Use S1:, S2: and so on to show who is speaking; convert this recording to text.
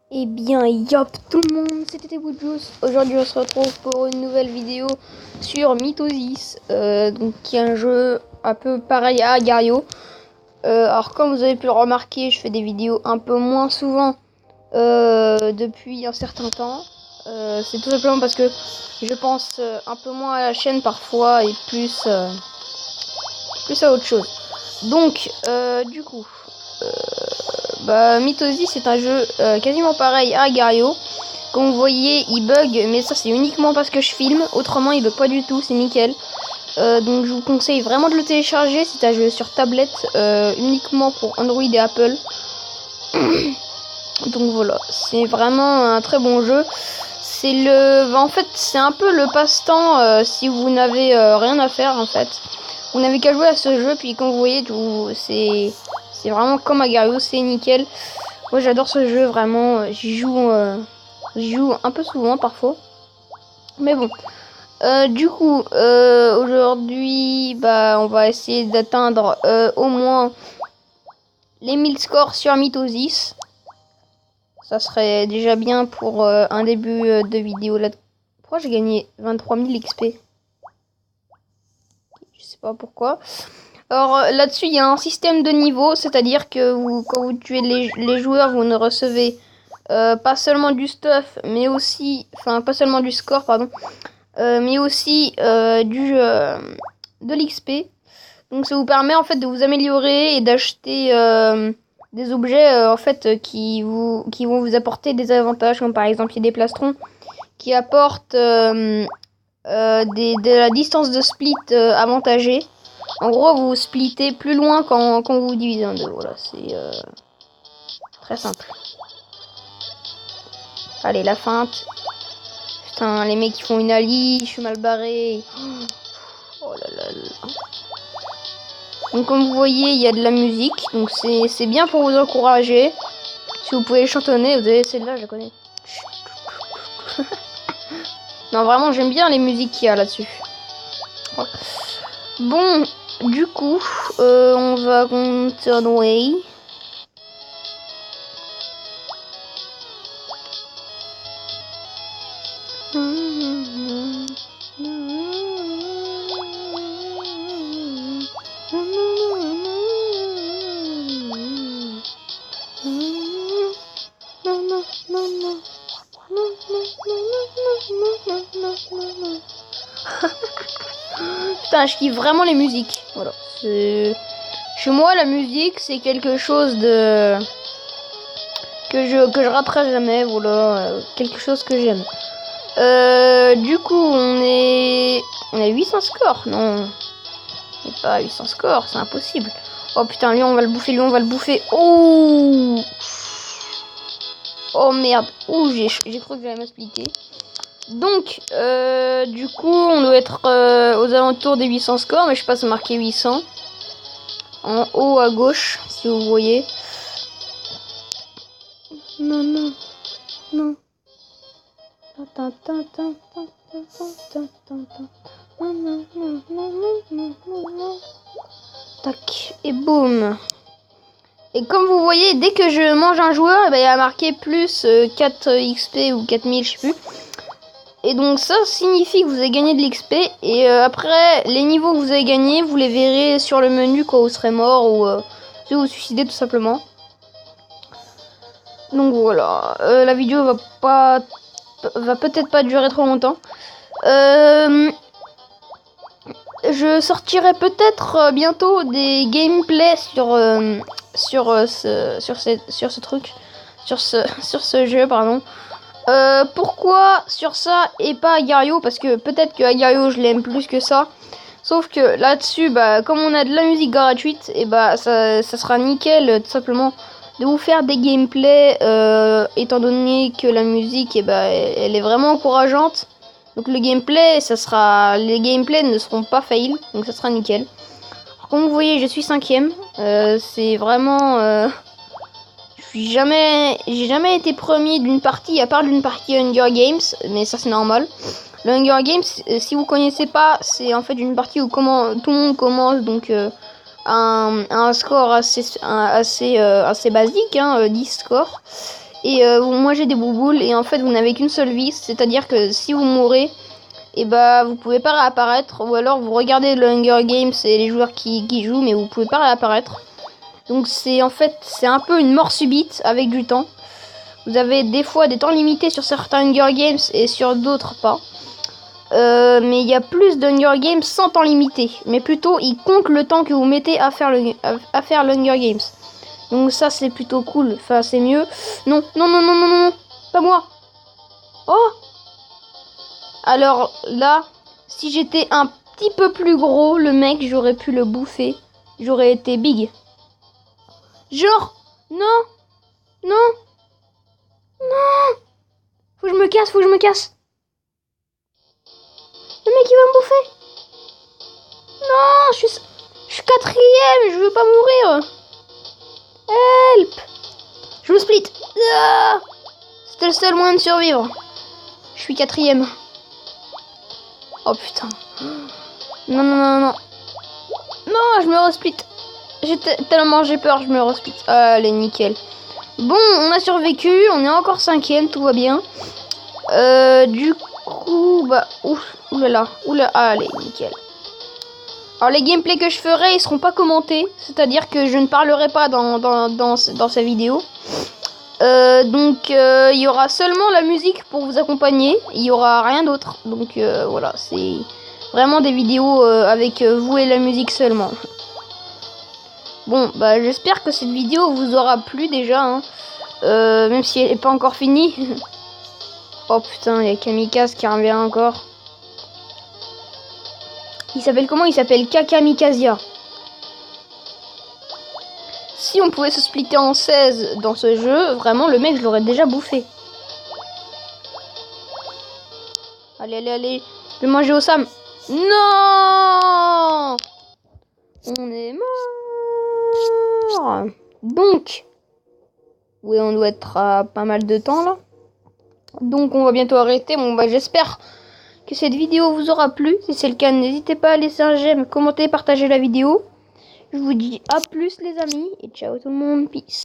S1: Eh bien, yop tout le monde, c'était Woodjuice. Aujourd'hui, on se retrouve pour une nouvelle vidéo sur Mythosis, donc qui est un jeu un peu pareil à Agario. Alors, comme vous avez pu le remarquer, je fais des vidéos un peu moins souvent depuis un certain temps. C'est tout simplement parce que je pense un peu moins à la chaîne parfois et plus à autre chose. Donc, du coup. Mythosis c'est un jeu quasiment pareil à Agario. Comme vous voyez, il bug, mais ça c'est uniquement parce que je filme. Autrement, il bug pas du tout, c'est nickel. Donc je vous conseille vraiment de le télécharger. C'est un jeu sur tablette, uniquement pour Android et Apple. Donc voilà, c'est vraiment un très bon jeu. En fait, c'est un peu le passe-temps si vous n'avez rien à faire en fait. Vous n'avez qu'à jouer à ce jeu, puis comme vous voyez, c'est vraiment comme Agario, c'est nickel. Moi j'adore ce jeu, vraiment, j'y joue un peu souvent parfois. Mais bon, du coup, aujourd'hui, on va essayer d'atteindre au moins les 1000 scores sur Mythosis. Ça serait déjà bien pour un début de vidéo. Là. Pourquoi j'ai gagné 23 000 XP? Je sais pas pourquoi. Alors là-dessus, il y a un système de niveau, c'est-à-dire que quand vous tuez les joueurs, vous ne recevez pas seulement du stuff, mais aussi, enfin pas seulement du score, pardon, mais aussi de l'XP. Donc ça vous permet en fait de vous améliorer et d'acheter des objets en fait qui vont vous apporter des avantages, comme par exemple il y a des plastrons qui apportent de la distance de split avantagée. En gros, vous splittez plus loin quand vous divisez en deux. Voilà, c'est très simple. Allez, la feinte. Putain, les mecs qui font une ali, je suis mal barré. Oh là là là. Donc comme vous voyez, il y a de la musique. Donc c'est bien pour vous encourager. Si vous pouvez chantonner, vous avez celle-là, je la connais. Non, vraiment, j'aime bien les musiques qu'il y a là-dessus. Voilà. Bon, du coup, on va continuer. Putain, je kiffe vraiment les musiques. Voilà. Chez moi, la musique, c'est quelque chose de que je raterai jamais. Voilà, quelque chose que j'aime. Du coup, on est 800 scores. Non, on n'est pas à 800 scores, c'est impossible. Oh putain, lui on va le bouffer, Oh merde. Ouh, j'ai cru que j'allais me splitter. Donc, du coup, on doit être aux alentours des 800 scores, mais je sais pas, c'est marqué 800. En haut à gauche, si vous voyez. Non, non, non. Tac, et boum. Et comme vous voyez, dès que je mange un joueur, il y a marqué plus 4 XP ou 4000, je sais plus. Et donc ça signifie que vous avez gagné de l'XP. Et après, les niveaux que vous avez gagnés, vous les verrez sur le menu quand vous serez mort ou si vous vous suicidez tout simplement. Donc voilà, la vidéo va peut-être pas durer trop longtemps. Je sortirai peut-être bientôt des gameplays sur ce jeu, pardon. Pourquoi sur ça et pas Agario? Parce que peut-être que Agario je l'aime plus que ça. Sauf que là-dessus, comme on a de la musique gratuite, et ça sera nickel tout simplement de vous faire des gameplays, étant donné que la musique, elle est vraiment encourageante. Donc le gameplay, les gameplays ne seront pas fail, donc ça sera nickel. Alors, comme vous voyez, je suis 5ème. C'est vraiment, j'ai jamais été premier d'une partie, à part d'une partie Hunger Games, mais ça c'est normal. Le Hunger Games, si vous connaissez pas, c'est en fait une partie où tout le monde commence, donc un score assez basique, 10 scores. et vous mangez des bouboules et en fait vous n'avez qu'une seule vie, c'est-à-dire que si vous mourrez, et bah vous pouvez pas réapparaître, ou alors vous regardez le Hunger Games et les joueurs qui jouent, mais vous pouvez pas réapparaître. Donc c'est en fait c'est un peu une mort subite avec du temps. Vous avez des fois des temps limités sur certains Hunger Games et sur d'autres pas. Mais il y a plus d'Hunger Games sans temps limité. Mais plutôt, ils comptent le temps que vous mettez à faire l'Hunger Games. Donc ça, c'est plutôt cool. Enfin, c'est mieux. Non, non, non, non, non, non, pas moi. Oh! Alors là, si j'étais un petit peu plus gros, le mec, j'aurais pu le bouffer. J'aurais été big. Genre, non, non, non. Faut que je me casse, faut que je me casse. Le mec, il va me bouffer. Non, je suis quatrième, je veux pas mourir. Help. Je me split. Ah, c'était le seul moyen de survivre. Je suis quatrième. Oh putain. Non, non, non, non. Non, je me resplit. Tellement j'ai peur, je me resplit. Allez, nickel. Bon, on a survécu, on est encore cinquième, tout va bien. Du coup, bah, oulala, allez, nickel. Alors les gameplays que je ferai, ils seront pas commentés, c'est-à-dire que je ne parlerai pas dans sa vidéo. Donc il y aura seulement la musique pour vous accompagner, il y aura rien d'autre. Donc voilà, c'est vraiment des vidéos avec vous et la musique seulement. Bon, bah j'espère que cette vidéo vous aura plu déjà, hein. Même si elle n'est pas encore finie. Oh putain, il y a Kamikaze qui revient encore. Il s'appelle comment? Il s'appelle Kakamikazia. Si on pouvait se splitter en 16 dans ce jeu, vraiment le mec je l'aurais déjà bouffé. Allez, allez, allez. Je vais manger au Sam. Non! On est mort. Donc, oui, on doit être à pas mal de temps là. Donc on va bientôt arrêter. Bon bah j'espère que cette vidéo vous aura plu. Si c'est le cas, n'hésitez pas à laisser un j'aime, commenter, partager la vidéo. Je vous dis à plus les amis et ciao tout le monde, peace.